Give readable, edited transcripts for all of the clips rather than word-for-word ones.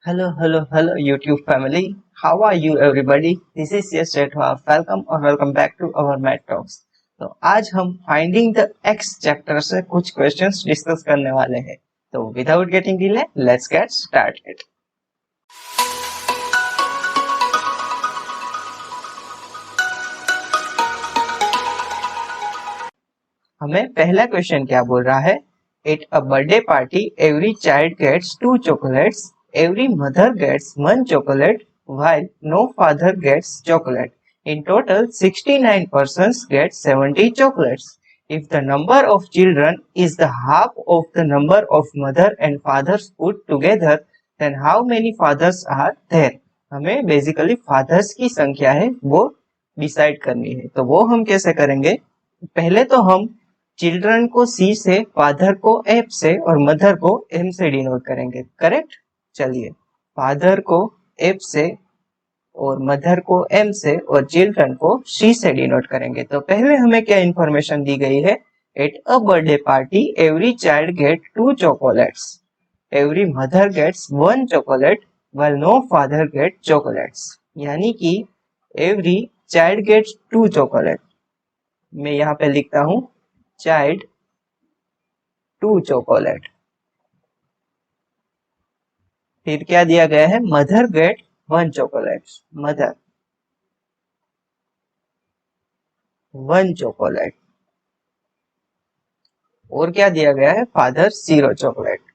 Hello, YouTube family. How are you, everybody? This is your Shetwa. Welcome back to our Math Talks. तो आज हम finding the x chapter से कुछ questions discuss करने वाले हैं. तो without getting delay, let's get started. हमें पहला क्वेश्चन क्या बोल रहा है? At a birthday party every child gets 2 chocolates. Every mother gets 1 chocolate while no father gets chocolate. In total, 69 persons get 70 chocolates. If the number of children is the half of the number of mother and fathers put together, then how many fathers are there? हमें basically fathers की संख्या है वो decide करनी है. तो वो हम कैसे करेंगे? पहले तो हम चिल्ड्रन को C से, फादर को F से और मदर को M से डिनोट करेंगे. करेक्ट? चलिए, फादर को F से और मदर को M से और चिल्ड्रन को C से डिनोट करेंगे. तो पहले हमें क्या इंफॉर्मेशन दी गई है? At a birthday party every child get 2 chocolates. Every mother gets 1 chocolate while no father get chocolates. यानी कि एवरी चाइल्ड गेट्स 2 chocolate. मैं यहाँ पे लिखता हूँ चाइल्ड 2 chocolate. फिर क्या दिया गया है? Mother get 1 chocolate. Mother 1 chocolate. और क्या दिया गया है? Father 0 chocolate.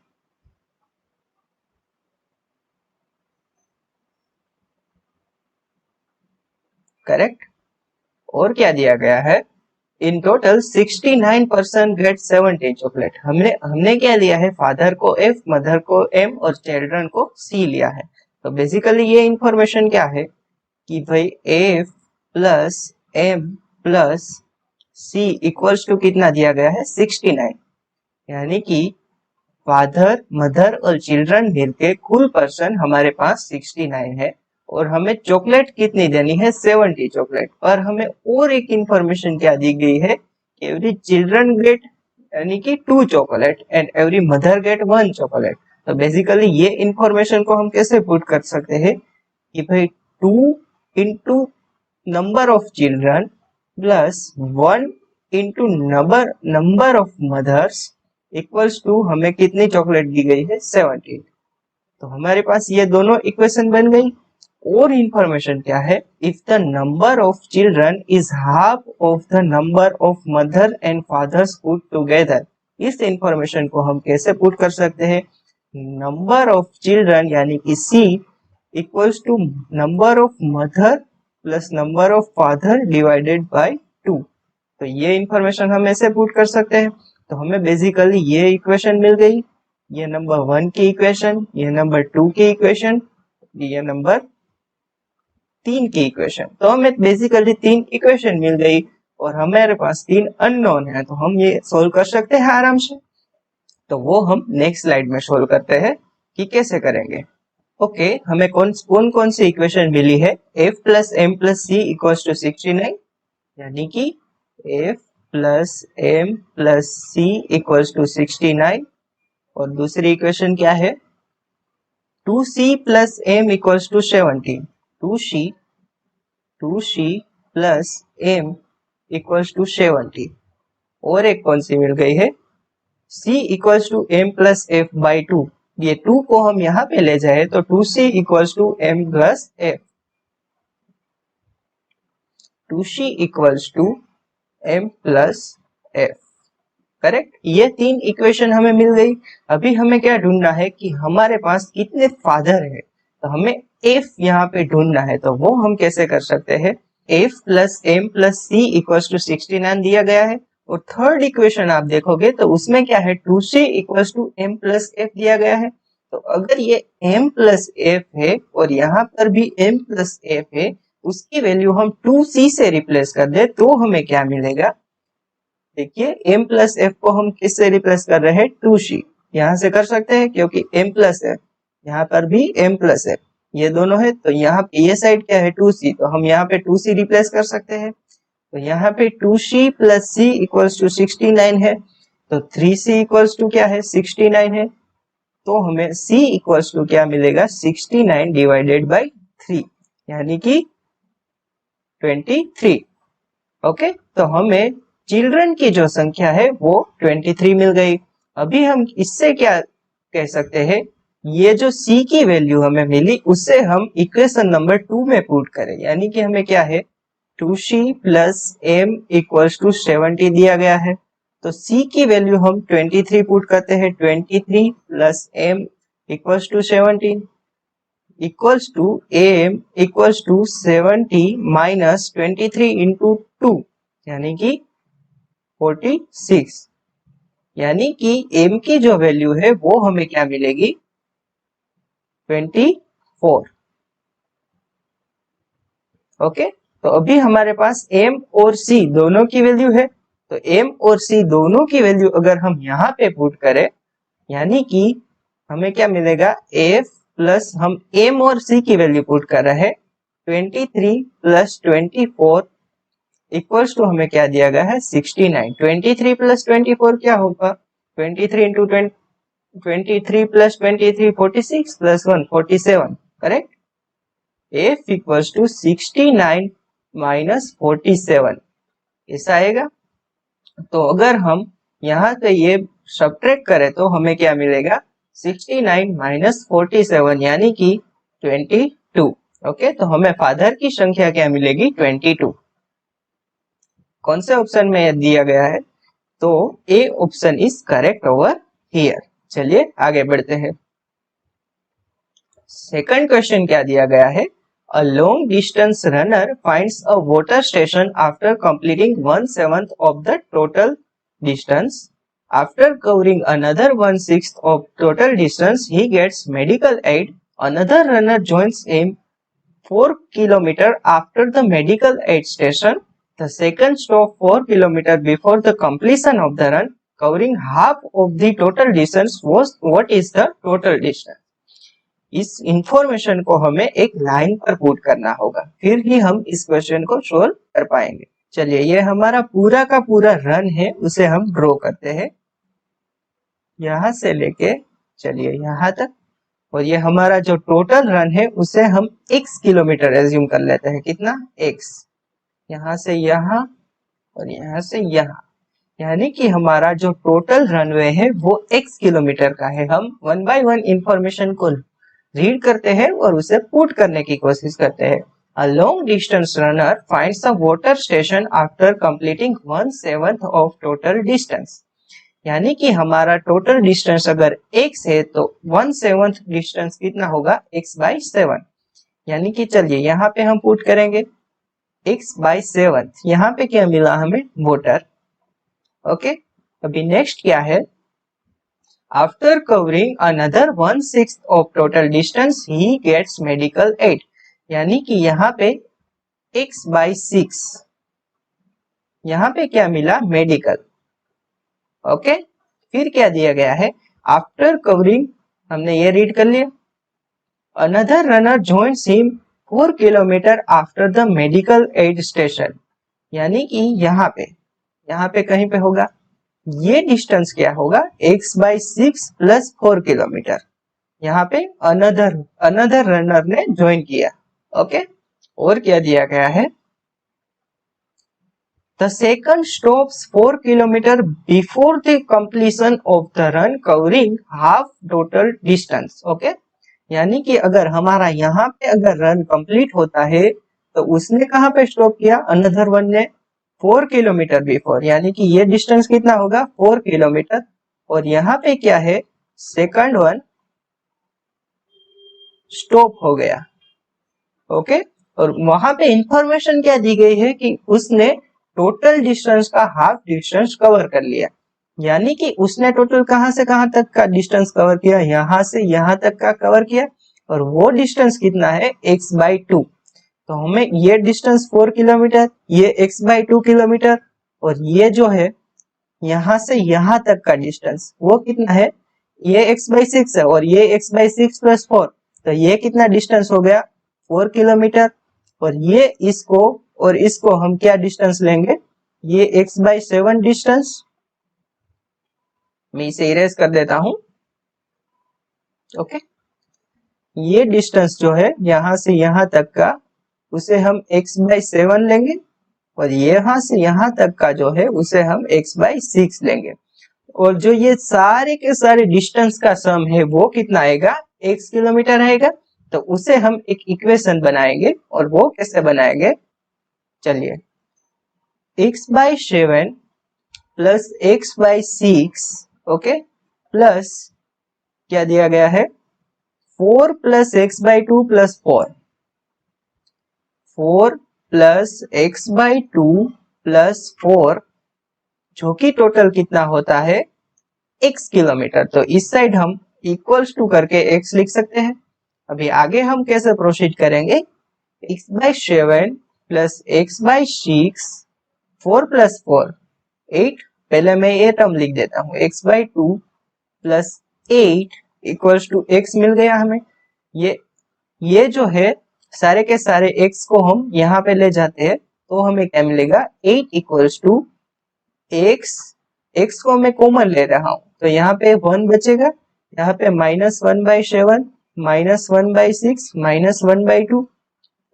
करेक्ट? और क्या दिया गया है? In total 69% get 70 chocolate. हमने क्या लिया है? फादर को F, मदर को M और चिल्ड्रन को C लिया है. तो बेसिकली ये इंफॉर्मेशन क्या है कि भाई F plus M plus C equals to कितना दिया गया है? 69. यानी कि फादर, मदर और चिल्ड्रन मिलके कुल पर्सन हमारे पास 69 है. और हमें चॉकलेट कितनी देनी है? 70 चॉकलेट. और हमें और एक इंफॉर्मेशन क्या दी गई है? एवरी चिल्ड्रन गेट यानी कि 2 chocolate and every mother get 1 chocolate. तो बेसिकली ये इंफॉर्मेशन को हम कैसे पुट कर सकते हैं कि भाई 2 into number of children plus 1 into number of mothers equals to हमें कितनी चॉकलेट दी गई है? 70. तो हमारे पास ये दोनों इक्वेशन बन गई. और इंफॉर्मेशन क्या है? If the number of children is half of the number of mother and fathers put together. इस इंफॉर्मेशन को हम कैसे पुट कर सकते हैं? नंबर ऑफ चिल्ड्रन यानी कि C equals to number of mother plus number of father divided by 2. तो ये इंफॉर्मेशन हम ऐसे पुट कर सकते हैं. तो हमें बेसिकली ये इक्वेशन मिल गई. ये नंबर 1 की इक्वेशन, ये नंबर 2 की इक्वेशन, ये नंबर 3 की इक्वेशन. तो हमें बेसिकली 3 इक्वेशन मिल गई और हमारे पास 3 अननोन है. तो हम ये सोल्व कर सकते हैं आराम से. तो वो हम नेक्स्ट स्लाइड में सोल्व करते हैं कि कैसे करेंगे. ओके, हमें कौन सी इक्वेशन मिली है? F plus M plus C equals to 69. यानी कि F plus M plus C equals to 69. और दूसरी इक्वेशन क्या है? 2C plus M equals to 70. 2C plus M equals to 70. और एक कौन सी मिल गई है? C equals to M plus F by 2. ये 2 को हम यहाँ पे ले जाए तो 2C equals to M plus F. 2C equals to M plus F. Correct? ये 3 इक्वेशन हमें मिल गई. अभी हमें क्या ढूंढना है कि हमारे पास कितने फादर है. तो हमें F यहाँ पे ढूंढना है. तो वो हम कैसे कर सकते हैं? F plus M plus C equals to 69 दिया गया है. और थर्ड इक्वेशन आप देखोगे तो उसमें क्या है? 2C equals to M plus F दिया गया है. तो अगर ये M प्लस F है और यहाँ पर भी M प्लस F है, उसकी वैल्यू हम 2C से रिप्लेस कर दे तो हमें क्या मिलेगा? देखिए, M प्लस F को हम किससे रिप्लेस कर रहे हैं? 2C. यहाँ से कर सकते हैं क्योंकि M प्लस F, यहाँ पर भी M प्लस F, ये दोनों है. तो यहाँ पे ये साइड क्या है? 2C. तो हम यहाँ पे 2C रिप्लेस कर सकते हैं. तो यहाँ पे 2C plus C equals to 69 है. तो 3C इक्वल्स टू क्या है? 69 है. तो हमें c इक्वल्स टू क्या मिलेगा 69 डिवाइडेड बाई 3 यानी कि 23। ओके, तो हमें चिल्ड्रन की जो संख्या है वो 23 मिल गई। अभी हम इससे क्या कह सकते हैं, ये जो c की वैल्यू हमें मिली उससे हम इक्वेशन नंबर 2 में पुट करें, यानी कि हमें क्या है 2c plus m equals to 70 दिया गया है, तो c की वैल्यू हम 23 पुट करते हैं, 23 plus m equals to 17 equals to am equals to 70 minus 23 into 2 यानी कि 46, यानी कि m की जो वैल्यू है वो हमें क्या मिलेगी 24। ओके, तो अभी हमारे पास m और c दोनों की वैल्यू है, तो m और c दोनों की वैल्यू अगर हम यहाँ पे पुट करें यानी कि हमें क्या मिलेगा f प्लस हम m और c की वैल्यू पुट कर रहे हैं 23 प्लस 24 इक्वल्स टू हमें क्या दिया गया है 69। 23 प्लस 24 क्या होगा 23 into 23 plus 23 46 plus 1 47, correct. f equals to 69 minus 47 ऐसा आएगा। तो अगर हम यहाँ से ये सब्ट्रैक्ट करें तो हमें क्या मिलेगा 69 माइनस 47 यानी कि 22। ओके, तो हमें फादर की संख्या क्या मिलेगी 22। कौन से ऑप्शन में दिया गया है, तो A option is correct over here. चलिए आगे बढ़ते हैं। सेकंड क्वेश्चन क्या दिया गया है, a long distance runner finds a water station after completing 1/7 of the total distance. After covering another 1/6 of total distance, he gets medical aid. Another runner joins him 4 km after the medical aid station. The second stop 4 km before the completion of the run, covering half of the total distance was what is the total distance? इस information को हमें एक line पर put करना होगा, फिर ही हम इस क्वेश्चन को सोल्व कर पाएंगे। चलिए, ये हमारा पूरा का पूरा रन है, उसे हम ड्रॉ करते हैं यहां से लेके चलिए यहां तक, और ये हमारा जो टोटल रन है उसे हम x किलोमीटर एज्यूम कर लेते हैं। कितना x, यहां से यहां और यहां से यहां, यानी कि हमारा जो टोटल रनवे है वो x किलोमीटर का है। हम 1 बाय 1 इंफॉर्मेशन को रीड करते हैं और उसे पुट करने की कोशिश करते हैं। A long distance runner finds a water station after completing 1/7 of total distance. यानी कि हमारा टोटल डिस्टेंस अगर x है तो 1/7 डिस्टेंस कितना होगा x बाई 7, यानी कि चलिए यहाँ पे हम पुट करेंगे x बाई 7। यहाँ पे क्या मिला हमें वाटर। ओके, अभी नेक्स्ट क्या है, after covering another 1/6 of total distance he gets medical aid, यानी कि यहाँ पे x बाई 6, यहाँ पे क्या मिला मेडिकल। ओके, फिर क्या दिया गया है, आफ्टर कवरिंग हमने ये रीड कर लिया, another runner joins him 4 kilometre after the medical aid station, यानी कि यहाँ पे कहीं पे होगा, ये डिस्टेंस क्या होगा x बाई 6 प्लस 4 किलोमीटर, यहाँ पे अनदर रनर ने ज्वाइन किया। ओके, और क्या दिया गया है, The second stops 4 km before the completion of the run, covering half total distance. Okay? यानी कि अगर हमारा यहाँ पे अगर रन कंप्लीट होता है तो उसने कहाँ पे स्टॉप किया, अनदर वन ने 4 किलोमीटर बिफोर, यानी कि ये डिस्टेंस कितना होगा 4 किलोमीटर, और यहाँ पे क्या है सेकंड वन स्टॉप हो गया। ओके, और वहां पे इंफॉर्मेशन क्या दी गई है कि उसने टोटल डिस्टेंस का हाफ डिस्टेंस कवर कर लिया, यानी कि उसने टोटल कहां से कहां तक का डिस्टेंस कवर किया, यहां से यहां तक का कवर किया, और वो डिस्टेंस कितना है x बाई 2। तो हमें ये डिस्टेंस 4 किलोमीटर, ये x बाई 2 किलोमीटर, और ये जो है यहां से यहां तक का डिस्टेंस वो कितना है, ये x बाई 6 है, और ये x बाई 6 प्लस 4, तो ये कितना डिस्टेंस हो गया 4 किलोमीटर, और ये इसको और इसको हम क्या डिस्टेंस लेंगे, ये x बाई 7 डिस्टेंस, मैं इसे इरेज कर देता हूं, ओके, ये डिस्टेंस जो है यहां से यहां तक का, उसे हम x/7 लेंगे, और यहाँ से यहाँ तक का जो है उसे हम x/6 लेंगे। और जो ये सारे के सारे डिस्टेंस का सम है वो कितना आएगा, x किलोमीटर आएगा। तो उसे हम एक इक्वेशन बनाएंगे, और वो कैसे बनाएंगे, चलिए, x/7 plus x/6, okay, plus क्या दिया गया है, 4 plus x/2 plus 4 plus x/2 plus 4, जो कि टोटल कितना होता है, x किलोमीटर। तो इस साइड हम इक्वल्स टू करके x लिख सकते हैं। अभी आगे हम कैसे प्रोसीड करेंगे, x/7 प्लस x/6, 4 प्लस 4 8, पहले मैं ये टर्म लिख देता हूँ, x/2 plus 8 equals to x मिल गया हमें। ये जो है सारे के सारे x को हम यहाँ पे ले जाते हैं, तो हमें क्या मिलेगा, 8 इक्वल्स टू x को मैं कॉमन ले रहा हूँ, तो यहाँ पे 1 बचेगा, यहाँ पे -1/7 -1/6 -1/2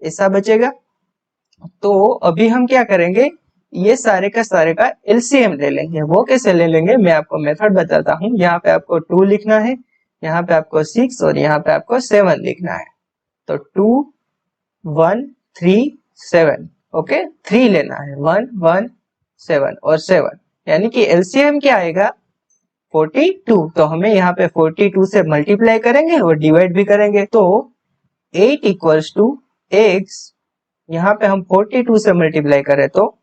ऐसा बचेगा। तो अभी हम क्या करेंगे, ये सारे का सारे का एलसीएम ले लेंगे। वो कैसे ले लेंगे, मैं आपको मेथड बताता हूँ। यहाँ पे आपको 2 लिखना है, यहाँ पे आपको 6 और यहाँ पे आपको 7 लिखना है। तो 2 1 3 7, ओके, 3 लेना है, 1 1 7 और 7, यानी कि एलसीएम क्या आएगा, 42। तो हमें यहाँ पे 42 से मल्टीप्लाई करेंगे और डिवाइड भी करेंगे। तो 8 इक्वल्स टू x, यहाँ पे हम 42 से मल्टीप्लाई करें तो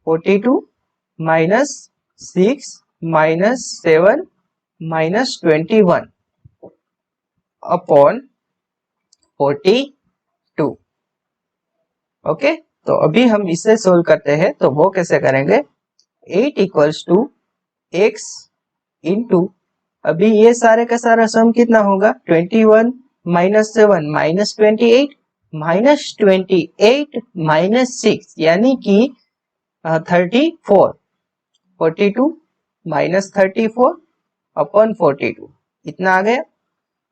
42 minus 6 minus 7 minus 21 upon 42। Okay, तो अभी हम इसे सोल्व करते हैं, तो वो कैसे करेंगे, 8 इक्वल्स टू x इंटू, अभी ये सारे का सारा सम कितना होगा, 21 माइनस 7 माइनस 28 माइनस 28 माइनस 6, यानी कि 34, 42 माइनस 34 अपॉन 42, इतना आ गया।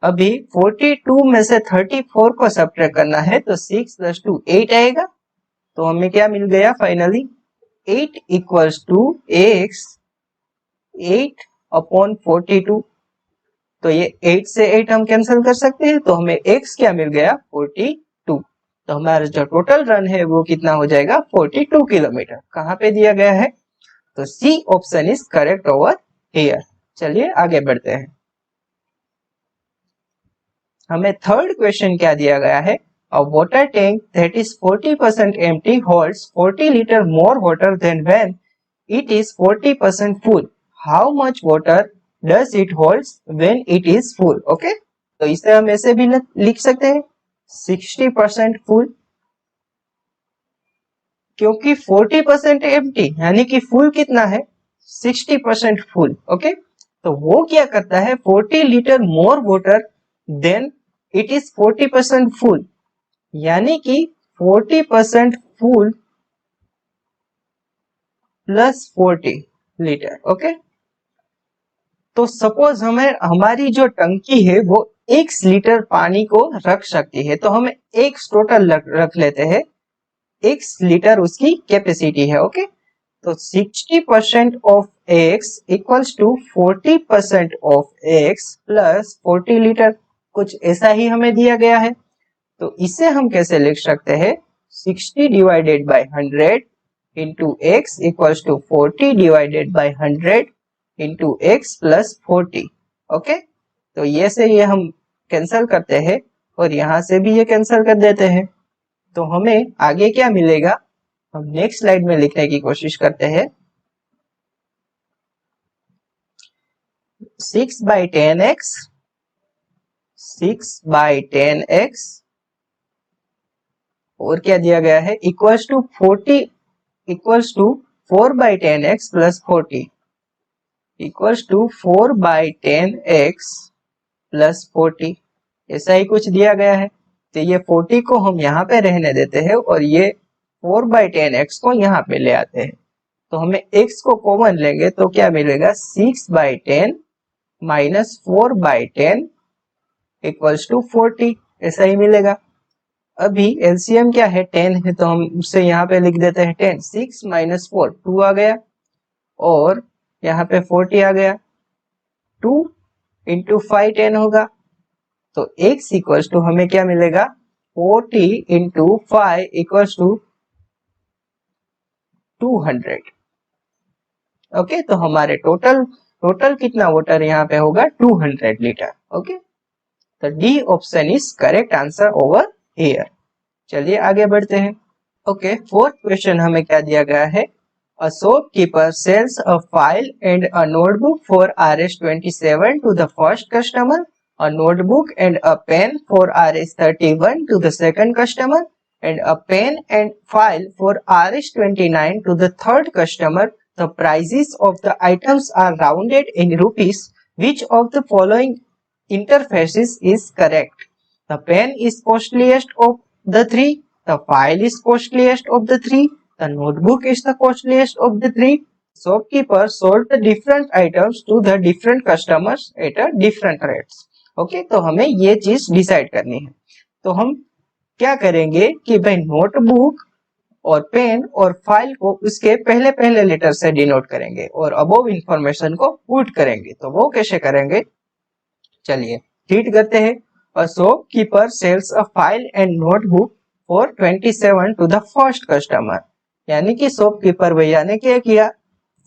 अभी 42 में से 34 को सब्ट्रैक्ट करना है, तो 6 प्लस 2 8 आएगा। तो हमें क्या मिल गया finally, 8 equals to x 8 upon 42। तो ये 8 से 8 हम कैंसिल कर सकते हैं, तो हमें x क्या मिल गया, 42। तो हमारा जो टोटल रन है वो कितना हो जाएगा, 42 किलोमीटर। कहाँ पे दिया गया है, तो C option is correct over here. चलिए आगे बढ़ते हैं। हमें थर्ड क्वेश्चन क्या दिया गया है, a water tank that is 40% empty holds 40 liter more water than when it is 40% full. How much water does it holds when it is full? Okay, तो इसे हम ऐसे भी लिख सकते हैं 60% फुल, क्योंकि 40% एम्प्टी यानी कि फुल कितना है, 60% फुल। ओके, तो वो क्या करता है, 40 litre more water than it is 40% full, यानी कि 40% फुल प्लस 40 लीटर। ओके, तो सपोज हमें हमारी जो टंकी है वो 1 लीटर पानी को रख सकती है, तो हमें x टोटल रख लेते हैं, 1 लीटर उसकी कैपेसिटी है। ओके, तो 60% of x equals to 40% of x plus 40 litre, कुछ ऐसा ही हमें दिया गया है। तो इसे हम कैसे लिख सकते हैं, 60 divided by 100 into x equals to 40 divided by 100 into x plus 40। Okay, तो ये से ये हम कैंसिल करते हैं और यहाँ से भी ये कैंसिल कर देते हैं। तो हमें आगे क्या मिलेगा, हम नेक्स्ट स्लाइड में लिखने की कोशिश करते हैं। 6/10x 6/10x और क्या दिया गया है, equals to 40 equals to 4/10x plus 40 equals to 4/10x plus 40, ऐसा ही कुछ दिया गया है। तो ये 40 को हम यहाँ पे रहने देते हैं और ये 4/10x को यहाँ पे ले आते हैं। तो हमें x को कॉमन लेंगे तो क्या मिलेगा, 6/10 माइनस 4/10 इक्वल्स टू 40, ऐसा ही मिलेगा। अभी एलसीएम क्या है, 10 है, तो हम उसे यहाँ पे लिख देते हैं 10, 6 माइनस 4 2 आ गया, और यहाँ पे 40 आ गया, 2 इंटू 5 10 होगा, तो x इक्वल्स टू हमें क्या मिलेगा, 40 इंटू 5 इक्वल्स टू 200। ओके, तो हमारे टोटल कितना वाटर यहाँ पे होगा, 200 लीटर। ओके, तो D option is correct answer over here. चलिए आगे बढ़ते हैं। ओके, फोर्थ क्वेश्चन हमें क्या दिया गया है, a shopkeeper sells a file and a notebook for Rs27 to the first customer, a notebook and a pen for Rs31 to the second customer, and a pen and file for Rs29 to the third customer. The prices of the items are rounded in rupees. Which of the following interfaces is correct? The pen is costliest of the three. The file is costliest of the three. The notebook is the costliest of the three. Shopkeeper sold the different items to the different customers at a different rates. Okay, तो हमें ये चीज decide करनी है। तो हम क्या करेंगे कि भाई नोटबुक और पेन और फाइल को उसके पहले पहले लेटर से डिनोट करेंगे और अबोव इंफॉर्मेशन को पुट करेंगे। तो वो कैसे करेंगे, चलिए रीड करते हैं। A shopkeeper sells a file and notebook for 27 to the first customer. यानी कि शॉपकीपर भैया ने क्या किया,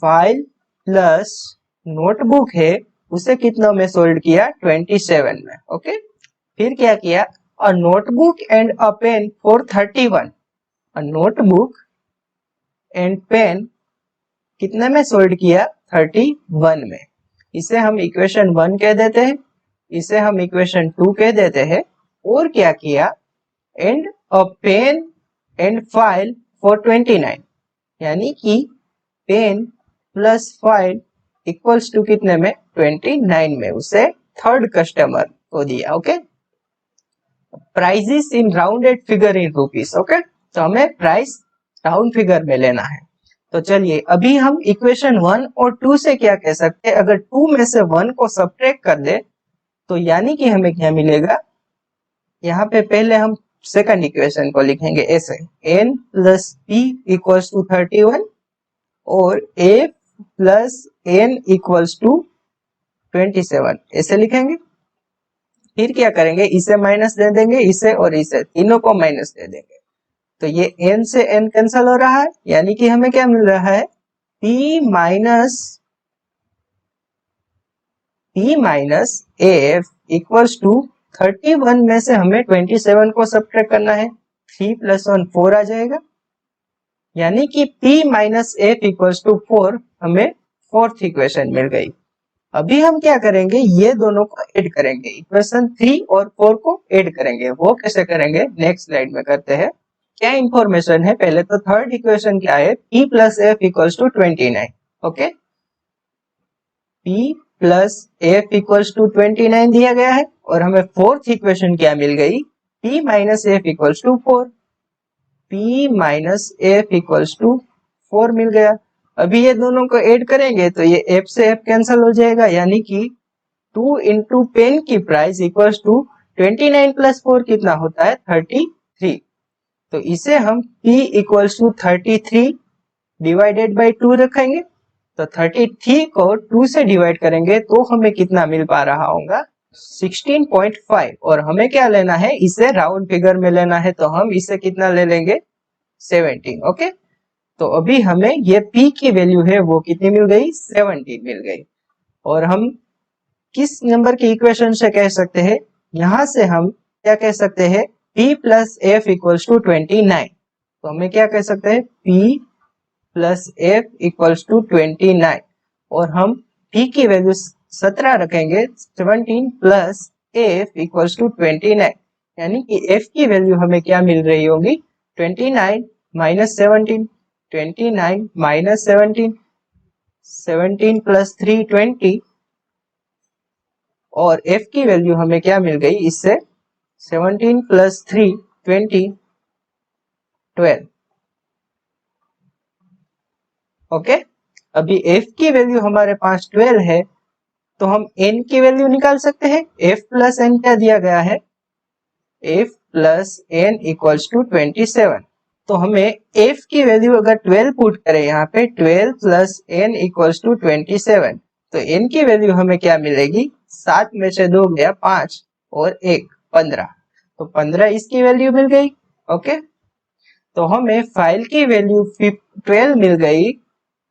फाइल प्लस नोटबुक है उसे कितना में सोल्ड किया, 27 में। ओके, फिर क्या किया, a notebook and a pen for 31, a notebook and pen कितने में सोल्ड किया, 31 में। इसे हम इक्वेशन 1 कह देते हैं, इसे हम इक्वेशन 2 कह देते हैं। और क्या किया, and a pen and file for 29, यानी कि pen plus file equals to कितने में, 29 में, उसे थर्ड कस्टमर को दिया। Okay, prices in rounded figure in rupees. Okay, तो हमें प्राइस राउंड फिगर में लेना है। तो चलिए अभी हम इक्वेशन 1 और 2 से क्या कह सकते हैं, अगर 2 में से 1 को सब्ट्रैक्ट कर दे तो यानी कि हमें क्या मिलेगा, यहाँ पे पहले हम सेकंड इक्वेशन को लिखेंगे ऐसे, n plus p equals to 31 और a plus n equals to 27, ऐसे लिखेंगे। फिर क्या करेंगे, इसे माइनस दे देंगे, इसे और इसे, तीनों को माइनस दे देंगे। तो ये n से n कैंसिल हो रहा है, यानी कि हमें क्या मिल रहा है, p minus f equals to 31 में से हमें 27 को सब्ट्रैक्ट करना है, 3 प्लस 1 4 आ जाएगा, यानी कि p minus f equals to 4 हमें फोर्थ इक्वेशन मिल गई। अभी हम क्या करेंगे, ये दोनों को ऐड करेंगे, इक्वेशन 3 और 4 को ऐड करेंगे। वो कैसे करेंगे, नेक्स्ट स्लाइड में करते हैं। क्या इंफॉर्मेशन है, पहले तो थर्ड इक्वेशन क्या है, p plus f equals to 29। Okay, p plus f equals to 29 दिया गया है, और हमें फोर्थ इक्वेशन क्या मिल गई, p minus f equals to 4, p minus f equals to 4 मिल गया। अभी ये दोनों को ऐड करेंगे तो ये f से f कैंसिल हो जाएगा, यानी कि 2 इंटू पेन की प्राइस इक्वल्स टू 29 प्लस 4 कितना होता है, 33। तो इसे हम p equals to 33 divided by 2 रखेंगे। तो 33 को 2 से डिवाइड करेंगे तो हमें कितना मिल पा रहा होगा, 16.5। और हमें क्या लेना है, इसे राउंड फिगर में लेना है, तो हम इसे कितना ले लेंगे, 17। ओके, तो अभी हमें ये p की वैल्यू है वो कितनी मिल गई, 17 मिल गई। और हम किस नंबर की इक्वेशन से कह सकते हैं, यहां से हम क्या कह सकते हैं, p plus f equals to 29। तो हमें क्या कह सकते हैं, p plus f equals to 29, और हम p की वैल्यू 17 रखेंगे, 17 प्लस f इक्वल्स टू 29, यानी कि f की वैल्यू हमें क्या मिल रही होगी, 29 माइनस 17, 29 माइनस 17, 17 प्लस 3 20, और f की वैल्यू हमें क्या मिल गई, इससे 17 प्लस 3 20 12। ओके, अभी f की वैल्यू हमारे पास 12 है, तो हम n की वैल्यू निकाल सकते हैं। f प्लस n क्या दिया गया है, f plus n equals to 27। तो हमें f की वैल्यू अगर 12 पुट करें यहाँ पे, 12 प्लस n इक्वल्स टू 27, तो n की वैल्यू हमें क्या मिलेगी, 7 में से 2 गया 5 और 1 15, तो 15 इसकी वैल्यू मिल गई। ओके, तो हमें फाइल की वैल्यू 12 मिल गई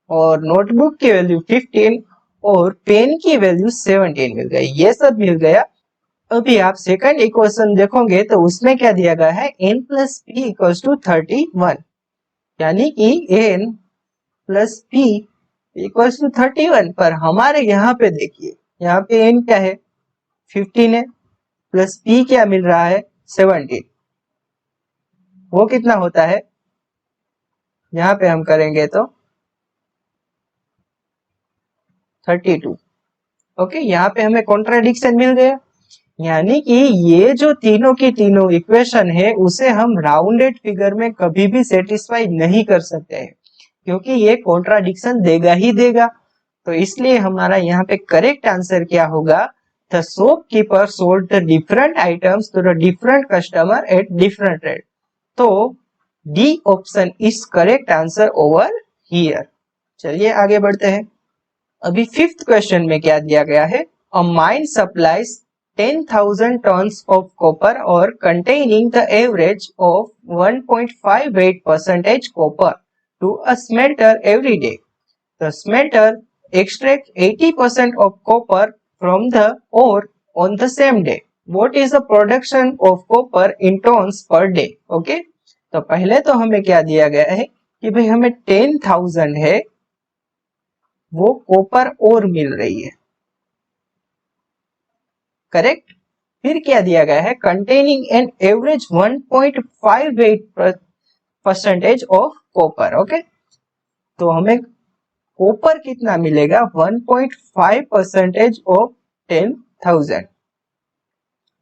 और नोटबुक की वैल्यू 15 और पेन की वैल्यू 17 मिल गई, ये सब मिल गया। अभी आप सेकंड इक्वेशन देखोगे तो उसमें क्या दिया गया है, n plus p equals to 31, यानी कि n plus p equals to 31। पर हमारे यहाँ पे देखिए, यहाँ पे n क्या है, 15 है, प्लस p क्या मिल रहा है, 17, वो कितना होता है, यहाँ पे हम करेंगे तो 32। ओके, यहाँ पे हमें कॉन्ट्राडिक्शन मिल गया, यानी कि ये जो तीनों की तीनों इक्वेशन है उसे हम राउंडेड फिगर में कभी भी सेटिस्फाई नहीं कर सकते हैं, क्योंकि ये कॉन्ट्राडिक्शन देगा ही देगा। तो इसलिए हमारा यहाँ पे करेक्ट आंसर क्या होगा, the shopkeeper sold the different items to the different customer at different rate. तो D option is correct answer over here. चलिए आगे बढ़ते हैं। अभी फिफ्थ क्वेश्चन में क्या दिया गया है, अ mine supplies 10,000 tons of copper ore containing the average of 1.58% copper to a smelter every day. The smelter extracts 80% of copper from the ore on the same day. What is the production of copper in tons per day? Okay? तो पहले तो हमें क्या दिया गया है कि भाई हमें 10,000 है वो कॉपर ओर मिल रही है, करेक्ट। फिर क्या दिया गया है, containing an average 1.58% of copper. Okay, तो हमें कॉपर कितना मिलेगा, 1.5% ऑफ 10,000,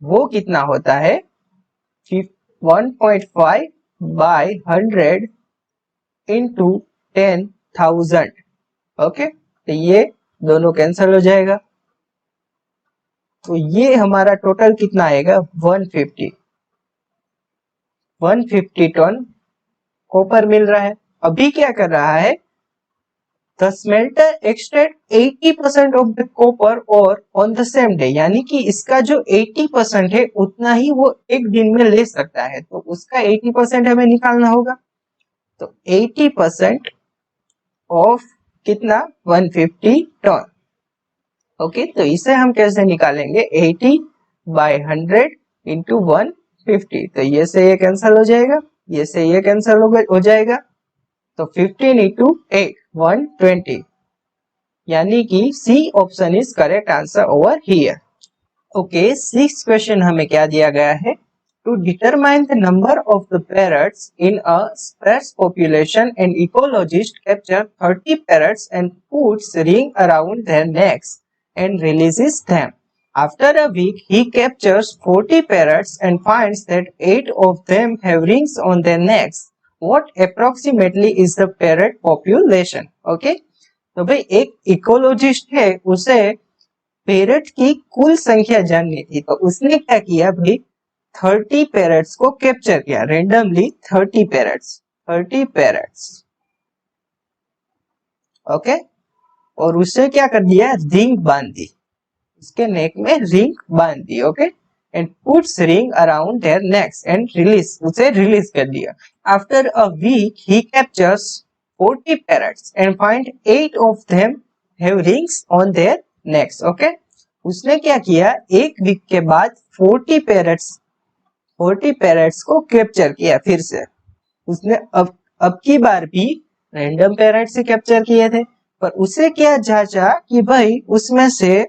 वो कितना होता है 1.5 बाय 100 इंटू 10,000। ओके, तो ये दोनों कैंसिल हो जाएगा, तो ये हमारा टोटल कितना आएगा, 150 टन कॉपर मिल रहा है। अभी क्या कर रहा है, the smelter extract 80% of the copper और ऑन द सेम डे, यानी कि इसका जो 80% है उतना ही वो एक दिन में ले सकता है, तो उसका 80% हमें निकालना होगा। तो 80% ऑफ कितना, 150 टन। ओके, तो इसे हम कैसे निकालेंगे, 80 बाय 100 इंटू 150, तो ये से ये कैंसिल हो जाएगा, ये से ये कैंसिल हो जाएगा, तो 15 इंटू 8 120, यानी कि C option is correct answer over here. Okay, sixth question हमें क्या दिया गया है, to determine the number of the parrots in a sparse population, an ecologist captures 30 parrots and puts ring around their necks and releases them. After a week, he captures 40 parrots and finds that 8 of them have rings on their necks. What approximately is the parrot population? Okay, तो भाई एक ecologist है, उसे parrot की कुल संख्या जाननी थी, तो उसने क्या किया भाई, 30 पैरट्स को कैप्चर किया रेंडमली, 30 पैरट्स। ओके, और उससे क्या कर दिया, रिंग बांध दी, उसके नेक में रिंग बांध दी। Okay, and puts ring around their necks and release, उसे रिलीज कर दिया। After a week he captures 40 parrots and find 8 of them have rings on their necks. Okay, उसने क्या किया, एक वीक के बाद 40 पैरट्स को कैप्चर किया फिर से। उसने अब की बार भी रैंडम पैरट से कैप्चर किए थे, पर उसे क्या जांचा कि भाई उसमें से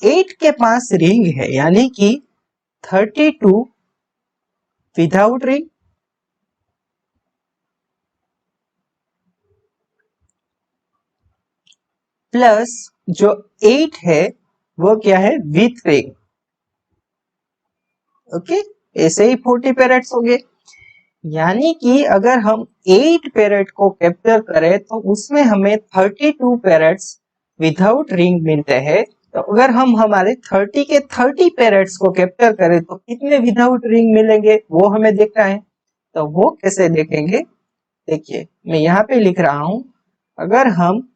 8 के पास रिंग है, यानी कि 32 विदाउट रिंग प्लस जो 8 है वो क्या है, विथ रिंग। ओके, ऐसे ही 40 पैरट्स हो गए, यानी कि अगर हम 8 पैरट को कैप्चर करें तो उसमें हमें 32 पैरट्स विदाउट रिंग मिलते हैं तो अगर हम हमारे 30 के 30 पेरेंट्स को कैप्चर करें तो कितने विदाउट रिंग मिलेंगे वो हमें देखना है। तो वो कैसे देखेंगे, देखिए मैं यहाँ पे लिख रहा हूं, अगर हम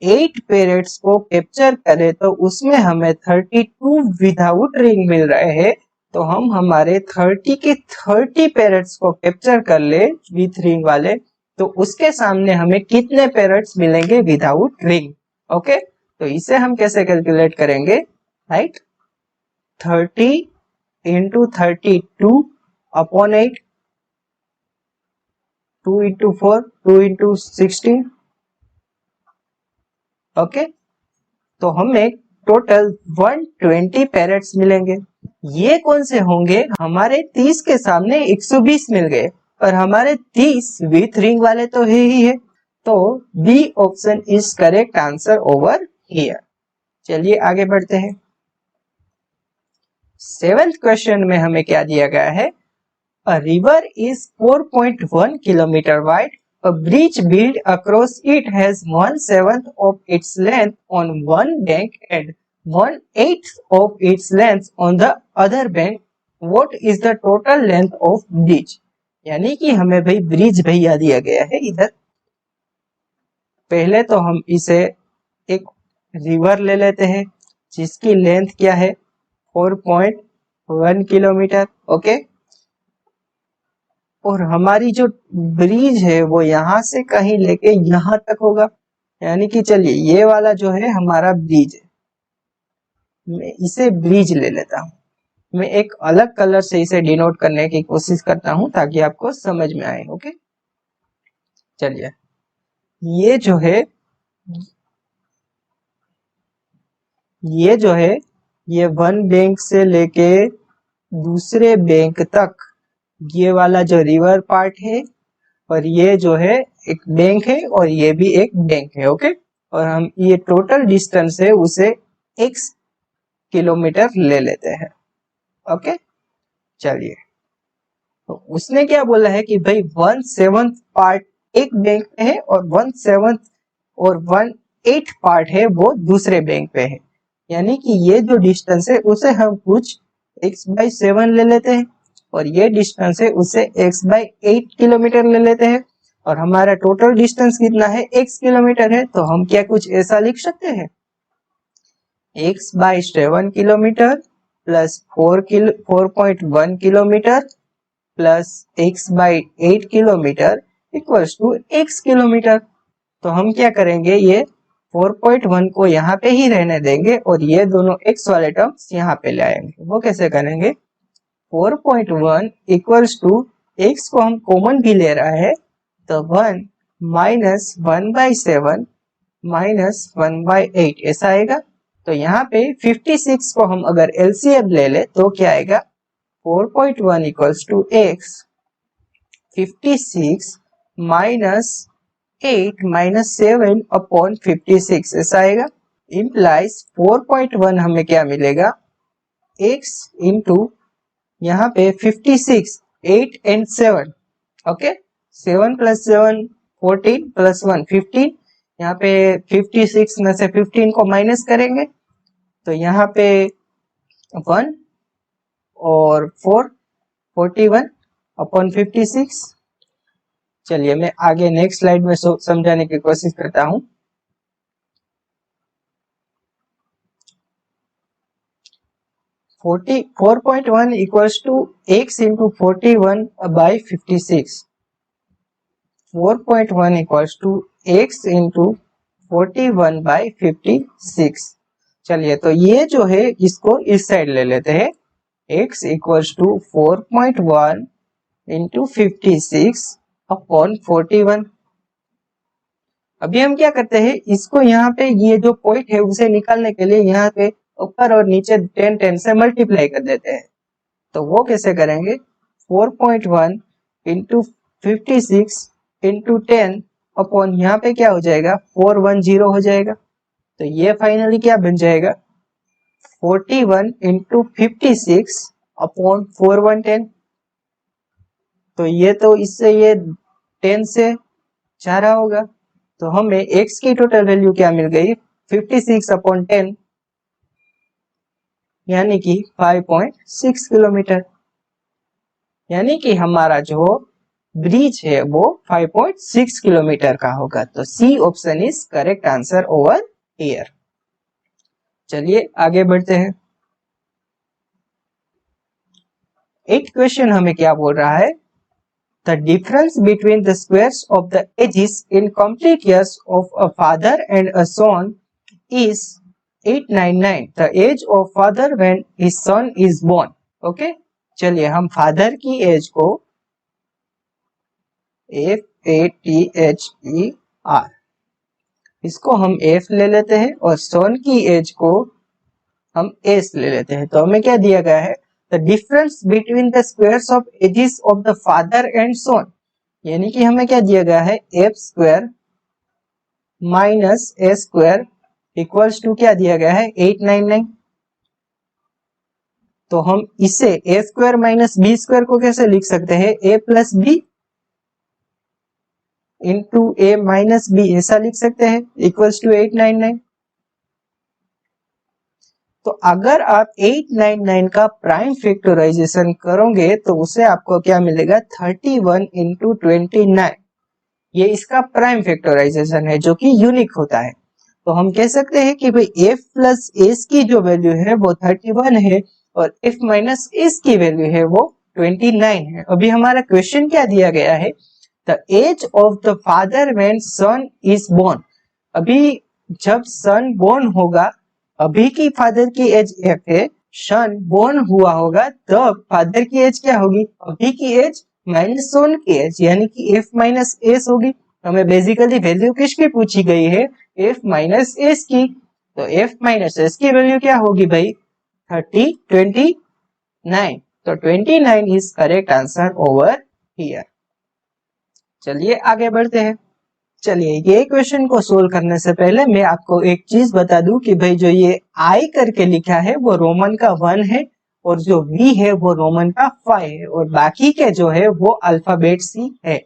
एट पेरेंट्स को कैप्चर करें तो उसमें हमें 32 विदाउट रिंग मिल रहे हैं। तो हम हमारे 30 के 30 पेरेंट्स को कैप्चर कर ले विथ रिंग वाले, तो उसके सामने हमें कितने पेरेंट्स मिलेंगे विदाउट रिंग। ओके, तो इसे हम कैसे कैलकुलेट करेंगे, right, 30 into 32 upon 8, 2 into 4, 2 into 16। Okay, तो हमें टोटल 120 पैरेट्स मिलेंगे। ये कौन से होंगे, हमारे 30 के सामने 120 मिल गए और हमारे 30 विथ रिंग वाले तो है ही है। तो B option is correct answer over here. चलिए आगे बढ़ते हैं। 7th क्वेश्चन में हमें क्या दिया गया है, a river is 4.1 kilometre wide, a bridge built across it has 1/7 of its length on one bank and 1/8 of its length on the other bank. What is the total length of bridge? यानी कि हमें भाई bridge भैया दिया गया है इधर। पहले तो हम इसे एक रिवर ले लेते हैं जिसकी लेंथ क्या है 4.1 किलोमीटर। ओके, और हमारी जो ब्रिज है वो यहाँ से कहीं लेके यहाँ तक होगा, यानी कि चलिए ये वाला जो है हमारा ब्रिज है, मैं इसे ब्रिज ले लेता हूँ। मैं एक अलग कलर से इसे डिनोट करने की कोशिश करता हूँ ताकि आपको समझ में आए। ओके, चलिए ये जो है ये वन बैंक से लेके दूसरे बैंक तक ये वाला जो रिवर पार्ट है, और ये जो है एक बैंक है और ये भी एक बैंक है। ओके, और हम ये टोटल डिस्टेंस है उसे x किलोमीटर ले लेते हैं। ओके, चलिए तो उसने क्या बोला है कि भाई 1/7 पार्ट एक बैंक पे है और 1/7 और 1/8 पार्ट है वो दूसरे बैंक पे है, यानी कि ये जो डिस्टेंस है उसे हम कुछ x/7 ले लेते हैं और ये डिस्टेंस है उसे x/8 किलोमीटर ले लेते हैं, और हमारा टोटल डिस्टेंस कितना है x किलोमीटर है। तो हम क्या कुछ ऐसा लिख सकते हैं, x/7 kilometre plus 4.1 kilometre plus x/8 kilometre equals to x kilometre. तो हम क्या करेंगे, ये 4.1 को यहाँ पे ही रहने देंगे और ये दोनों x वाले टर्म्स यहाँ पे ले आएंगे। वो कैसे करेंगे, 4.1 इक्वल्स टू x को हम कॉमन भी ले रहा है तो 1 माइनस 1/7 माइनस 1/8 ऐसा आएगा। तो यहाँ पे 56 को हम अगर एलसीएम ले ले तो क्या आएगा, 4.1 equals to x 56 minus 8 minus 7 upon 56 ऐसा आएगा। इम्प्लाइज 4.1 हमें क्या मिलेगा, x इंटू यहाँ पे 56 8 एंड 7। Okay, 7 plus 7 14 plus 1 15। यहाँ पे 56 में से 15 को माइनस करेंगे तो यहाँ पे 1 और 4 41 अपॉन 56। चलिए मैं आगे नेक्स्ट स्लाइड में समझाने की कोशिश करता हूँ। 4.1 equals to x into 41/56. 4.1 equals to x into 41/56। चलिए तो ये जो है इसको इस साइड ले लेते हैं, x equals to 4.1 into 56 upon 41। अभी हम क्या करते हैं, इसको यहाँ पे ये जो पॉइंट है उसे निकालने के लिए यहाँ पे ऊपर और नीचे 10 से मल्टीप्लाई कर देते हैं। तो वो कैसे करेंगे, 4.1 इंटू 56 इंटू 10 अपॉन यहाँ पे क्या हो जाएगा 410 हो जाएगा। तो ये फाइनली क्या बन जाएगा 41 इंटू 56 अपॉन 410। तो ये तो इससे ये 10 से जा रहा होगा। तो हमें x की टोटल वैल्यू क्या मिल गई, 56/10 यानी कि 5.6 किलोमीटर। यानी कि हमारा जो ब्रिज है वो 5.6 किलोमीटर का होगा। तो C option is correct answer over here. चलिए आगे बढ़ते हैं। 8th क्वेश्चन हमें क्या बोल रहा है, the difference between the squares of the ages in complete years of a father and a son is 899, the age of father when his son is born. Okay, चलिए हम फादर की as को FATHER इसको हम F ले लेते हैं और सन की एज को हम S ले लेते हैं। तो हमें क्या दिया गया है, the difference between the squares of ages of the father and son, यानी कि हमें क्या दिया गया है, F square minus A square equals to क्या दिया गया है, 899। तो हम इसे A square minus B square को कैसे लिख सकते हैं, A plus B into A minus B ऐसा लिख सकते हैं, इक्वल्स टू 899। तो अगर आप 899 का प्राइम फैक्टराइजेशन करोगे तो उसे आपको क्या मिलेगा, 31 इंटू 29। ये इसका प्राइम फैक्टराइजेशन है जो कि यूनिक होता है। तो हम कह सकते हैं कि भाई f प्लस s की जो वैल्यू है वो 31 है और f माइनस s की वैल्यू है वो 29 है। अभी हमारा क्वेश्चन क्या दिया गया है, the age of the father when son is born. अभी जब सन बोर्न होगा, अभी की फादर की एज f है, सन बोर्न हुआ होगा तब फादर की एज क्या होगी, अभी की एज माइनस सन की एज, यानी कि f माइनस s होगी। हमें बेसिकली वैल्यू किसकी पूछी गई है, f माइनस s की। तो f माइनस s की वैल्यू क्या होगी भाई, 29। तो 29 is correct answer over here. चलिए आगे बढ़ते हैं। चलिए ये क्वेश्चन को सोल्व करने से पहले मैं आपको एक चीज बता दूं कि भाई जो ये I करके लिखा है वो रोमन का 1 है और जो V है वो रोमन का 5 है और बाकी के जो है वो अल्फाबेट C है।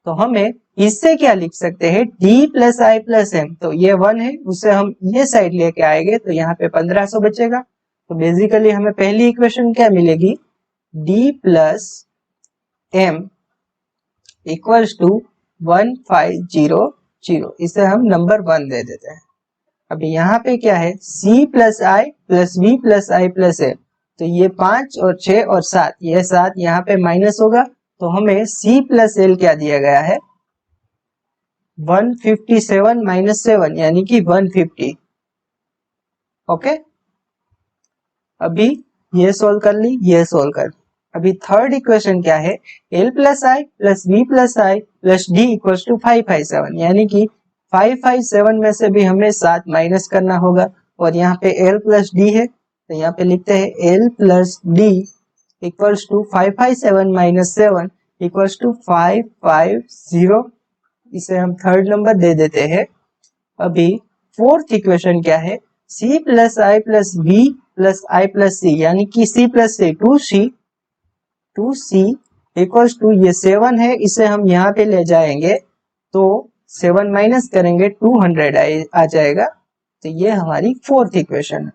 तो हमें इससे क्या लिख सकते हैं, D plus I plus M। तो ये 1 है, उसे हम ये साइड लेके आएंगे तो यहाँ पे 1500 बचेगा। तो बेसिकली हमें पहली इक्वेशन क्या मिलेगी, D plus M equals to 1500। इसे हम नंबर 1 दे देते हैं। अभी यहाँ पे क्या है, C plus I plus V plus I plus M। तो ये 5 और 6 और 7, ये 7 यहाँ पे माइनस होगा। तो हमें C प्लस L क्या दिया गया है, 157 माइनस 7 यानी कि 150। ओके, अभी ये सोल्व कर ली, ये सोल्व कर ली। अभी थर्ड इक्वेशन क्या है, L plus I plus V plus I plus D equals to 557, यानी कि 557 में से भी हमें 7 माइनस करना होगा और यहाँ पे L प्लस D है तो यहाँ पे लिखते हैं L plus D equals to 557 minus 7 equals to 550। इसे हम थर्ड नंबर दे देते हैं। अभी फोर्थ इक्वेशन क्या है, C plus I plus V plus I plus C यानी कि C plus C 2C equals to ये 7 है, इसे हम यहाँ पे ले जाएंगे तो 7 माइनस करेंगे 200 आ जाएगा। तो ये हमारी फोर्थ इक्वेशन है।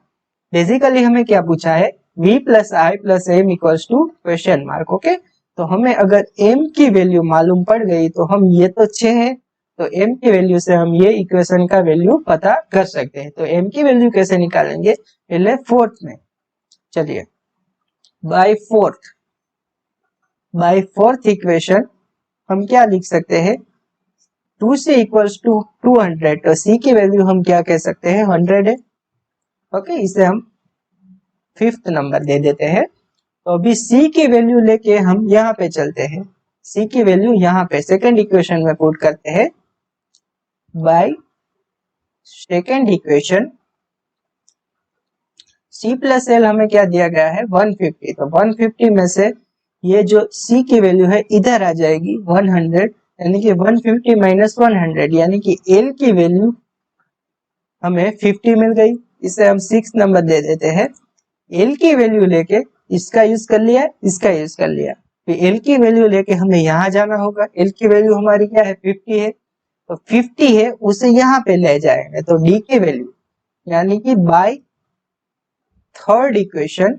बेसिकली हमें क्या पूछा है, V plus I plus M equals to question mark. Okay, तो हमें अगर M की वैल्यू मालूम पड़ गई तो हम ये तो 6 है तो M की वैल्यू से हम ये इक्वेशन का वैल्यू पता कर सकते हैं। तो M की वैल्यू कैसे निकालेंगे, पहले फोर्थ में। चलिए बाय फोर्थ इक्वेशन हम क्या लिख सकते हैं, 2C इक्वल्स टू 200। तो C की वैल्यू हम क्या कह सकते हैं, 100 है। ओके, इसे हम फिफ्थ नंबर दे देते हैं। तो अभी C की वैल्यू लेके हम यहाँ पे चलते हैं। C की वैल्यू यहाँ पे सेकंड इक्वेशन में पुट करते हैं। By second equation C plus L हमें क्या दिया गया है, 150। तो 150 में से ये जो C की वैल्यू है इधर आ जाएगी 100, यानी कि 150 माइनस 100 यानी कि L की वैल्यू हमें 50 मिल गई। इसे हम 6 नंबर दे देते हैं। L की वैल्यू लेके इसका यूज कर लिया, इसका यूज कर लिया। फिर L की वैल्यू लेके हमें यहाँ जाना होगा। L की वैल्यू हमारी क्या है, 50 है। तो 50 है उसे यहाँ पे ले जाएंगे, तो डी की वैल्यू यानी कि बाय थर्ड इक्वेशन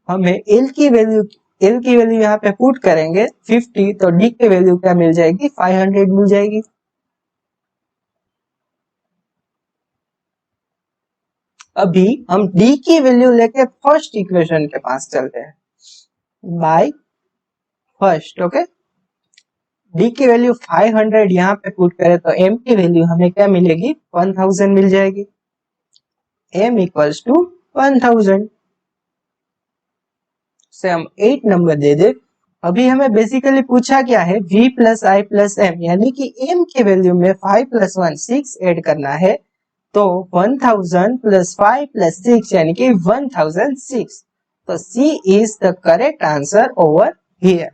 हमें एल की वैल्यू यहाँ पे पुट करेंगे 50, तो डी की वैल्यू क्या मिल जाएगी 500 मिल जाएगी। अभी हम डी की वैल्यू लेके फर्स्ट इक्वेशन के पास चलते हैं, बाय फर्स्ट। ओके, डी की वैल्यू 500 यहाँ पे पुट करें तो एम की वैल्यू हमें क्या मिलेगी 1000 मिल जाएगी। एम इक्वल्स टू 1000 से हम 8 नंबर दे दे। अभी हमें बेसिकली पूछा क्या है v प्लस आई प्लस एम, यानी कि m के वैल्यू में 5 प्लस 1 6 ऐड करना है, तो 1000 प्लस 5 प्लस 6 यानी कि 1006। तो C is the correct answer over here.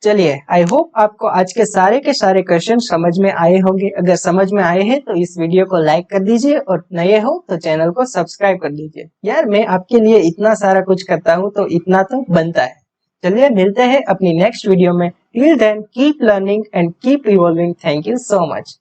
चलिए, आई होप आपको आज के सारे क्वेश्चन समझ में आए होंगे। अगर समझ में आए हैं तो इस वीडियो को लाइक कर दीजिए और नए हो तो चैनल को सब्सक्राइब कर दीजिए। यार मैं आपके लिए इतना सारा कुछ करता हूँ तो इतना तो बनता है। चलिए मिलते हैं अपनी नेक्स्ट वीडियो में। Till then keep learning and keep evolving. Thank you so much.